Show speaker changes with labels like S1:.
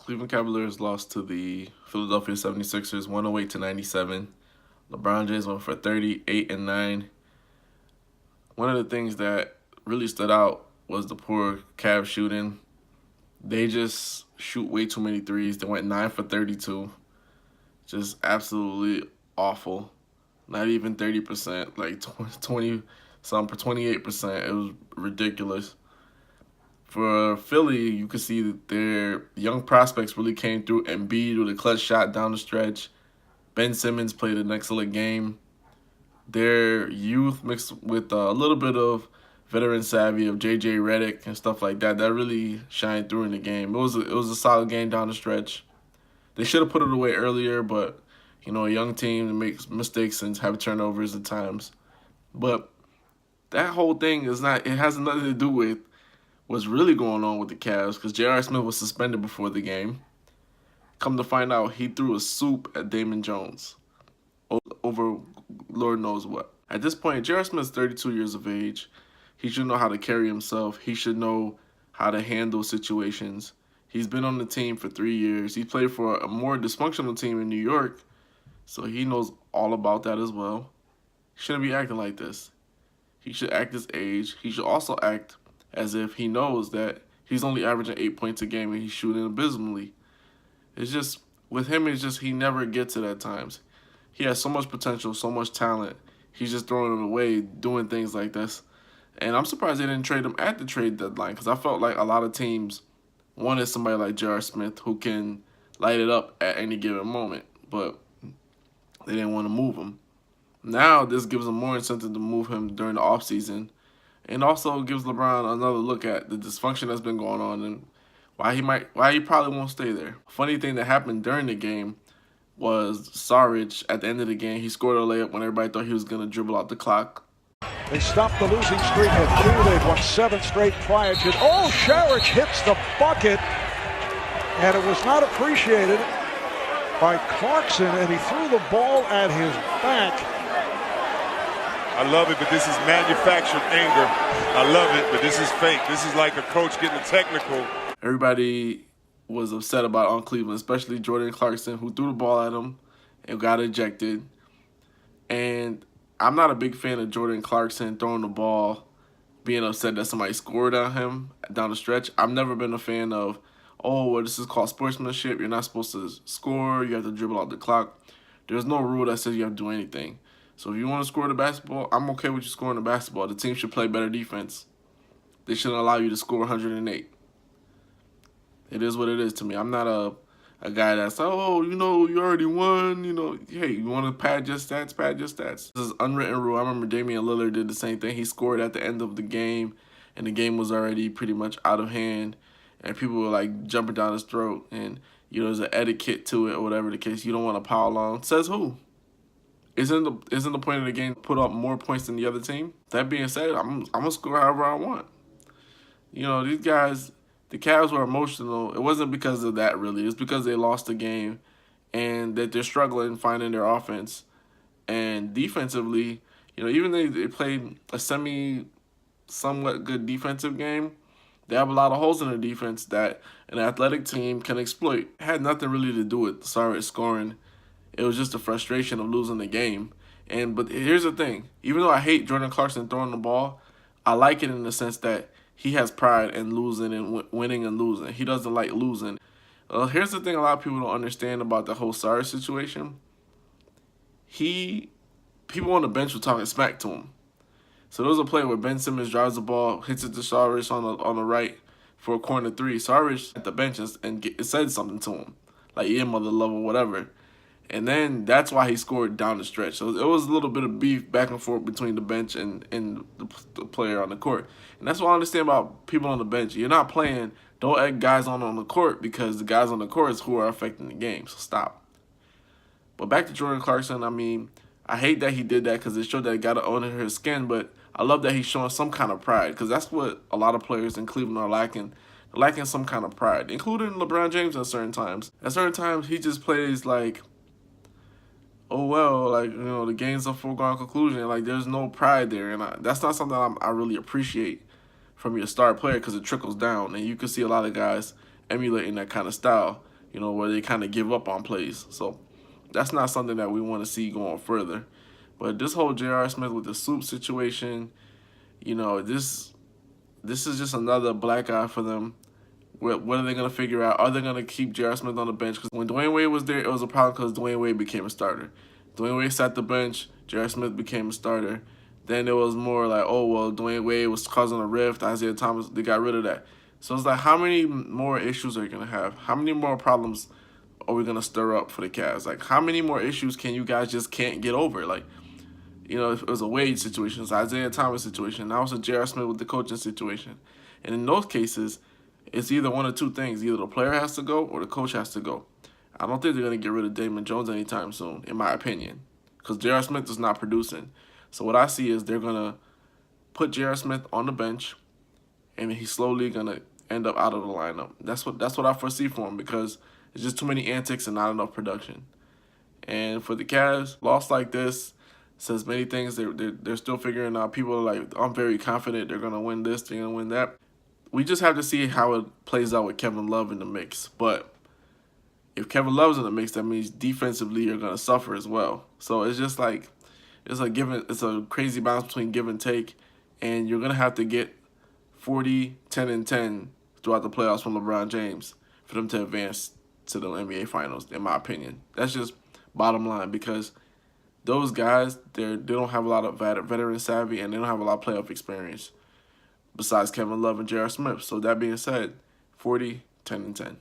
S1: Cleveland Cavaliers lost to the Philadelphia 76ers 108-97. LeBron James went for 38 and 9. One of the things that really stood out was the poor Cavs shooting. They just shoot way too many threes. They went 9 for 32. Just absolutely awful. Not even 30%, like 20 some for 28%. It was ridiculous. For Philly, you could see that their young prospects really came through. Embiid with a clutch shot down the stretch. Ben Simmons played an excellent game. Their youth mixed with a little bit of veteran savvy of J.J. Redick and stuff like that, that really shined through in the game. It was a solid game down the stretch. They should have put it away earlier, but a young team that makes mistakes and have turnovers at times. But that whole thing is not. It has nothing to do with what's really going on with the Cavs, because J.R. Smith was suspended before the game. Come to find out, he threw a soup at Damon Jones over Lord knows what. At this point, J.R. Smith's 32 years of age. He should know how to carry himself. He should know how to handle situations. He's been on the team for 3 years. He played for a more dysfunctional team in New York, so he knows all about that as well. He shouldn't be acting like this. He should act his age. He should also act as if he knows that he's only averaging 8 points a game and he's shooting abysmally. It's just, with him, it's just he never gets it at times. He has so much potential, so much talent. He's just throwing it away, doing things like this. And I'm surprised they didn't trade him at the trade deadline, because I felt like a lot of teams wanted somebody like J.R. Smith who can light it up at any given moment, but they didn't want to move him. Now this gives them more incentive to move him during the offseason, and also gives LeBron another look at the dysfunction that's been going on and why he probably won't stay there. Funny thing that happened during the game was Saric, at the end of the game, he scored a layup when everybody thought he was going to dribble out the clock.
S2: They stopped the losing streak at 2. They've won 7 straight prior to. Saric hits the bucket, and it was not appreciated by Clarkson, and he threw the ball at his back.
S3: I love it, but this is manufactured anger. I love it, but this is fake. This is like a coach getting a technical.
S1: Everybody was upset about on Cleveland, especially Jordan Clarkson, who threw the ball at him and got ejected. And I'm not a big fan of Jordan Clarkson throwing the ball, being upset that somebody scored on him down the stretch. I've never been a fan of, this is called sportsmanship. You're not supposed to score. You have to dribble out the clock. There's no rule that says you have to do anything. So if you want to score the basketball, I'm okay with you scoring the basketball. The team should play better defense. They shouldn't allow you to score 108. It is what it is to me. I'm not a guy that's, you already won. Hey, you want to pad your stats, pad your stats. This is unwritten rule. I remember Damian Lillard did the same thing. He scored at the end of the game, and the game was already pretty much out of hand, and people were like jumping down his throat, and there's an etiquette to it or whatever the case. You don't want to pile on. Says who? Isn't the point of the game to put up more points than the other team? That being said, I'm gonna score however I want. These guys, the Cavs were emotional. It wasn't because of that, really. It's because they lost the game and that they're struggling finding their offense. And defensively, even though they played a somewhat good defensive game, they have a lot of holes in their defense that an athletic team can exploit. It had nothing really to do with Saric scoring. It was just the frustration of losing the game. But here's the thing. Even though I hate Jordan Clarkson throwing the ball, I like it in the sense that he has pride in losing and winning and losing. He doesn't like losing. Here's the thing a lot of people don't understand about the whole Saric situation. People on the bench were talking smack to him. So there was a play where Ben Simmons drives the ball, hits it to Saric on the right for a corner 3. Saric at the bench and it said something to him, like, yeah, mother love or whatever. And then that's why he scored down the stretch. So it was a little bit of beef back and forth between the bench and the player on the court. And that's what I understand about people on the bench. You're not playing, don't egg guys on the court, because the guys on the court is who are affecting the game. So stop. But back to Jordan Clarkson, I hate that he did that because it showed that he got under his skin, but I love that he's showing some kind of pride, because that's what a lot of players in Cleveland are lacking. They're lacking some kind of pride, including LeBron James at certain times. At certain times, he just plays like, the game's a foregone conclusion. Like, there's no pride there, and that's not something I really appreciate from your star player, because it trickles down, and you can see a lot of guys emulating that kind of style. where they kind of give up on plays. So that's not something that we want to see going further. But this whole J.R. Smith with the soup situation, this is just another black eye for them. What are they going to figure out? Are they going to keep J.R. Smith on the bench? Because when Dwayne Wade was there, it was a problem because Dwayne Wade became a starter. Dwayne Wade sat the bench, J.R. Smith became a starter. Then it was more like, oh, well, Dwayne Wade was causing a rift. Isaiah Thomas, they got rid of that. So it's like, how many more issues are you going to have? How many more problems are we going to stir up for the Cavs? Like, how many more issues can you guys just can't get over? Like, it was a Wade situation, it was Isaiah Thomas situation. Now it's a J.R. Smith with the coaching situation. And in those cases, it's either one of two things. Either the player has to go or the coach has to go. I don't think they're going to get rid of Damon Jones anytime soon, in my opinion, because J.R. Smith is not producing. So what I see is they're going to put J.R. Smith on the bench, and he's slowly going to end up out of the lineup. That's what I foresee for him, because it's just too many antics and not enough production. And for the Cavs, loss like this says many things. They're still figuring out. People are like, I'm very confident they're going to win this, they're going to win that. We just have to see how it plays out with Kevin Love in the mix. But if Kevin Love's in the mix, that means defensively you're going to suffer as well. So it's just like, it's a crazy balance between give and take. And you're going to have to get 40, 10, and 10 throughout the playoffs from LeBron James for them to advance to the NBA Finals, in my opinion. That's just bottom line, because those guys, they don't have a lot of veteran savvy, and they don't have a lot of playoff experience besides Kevin Love and J.R. Smith. So that being said, 40, 10, and 10.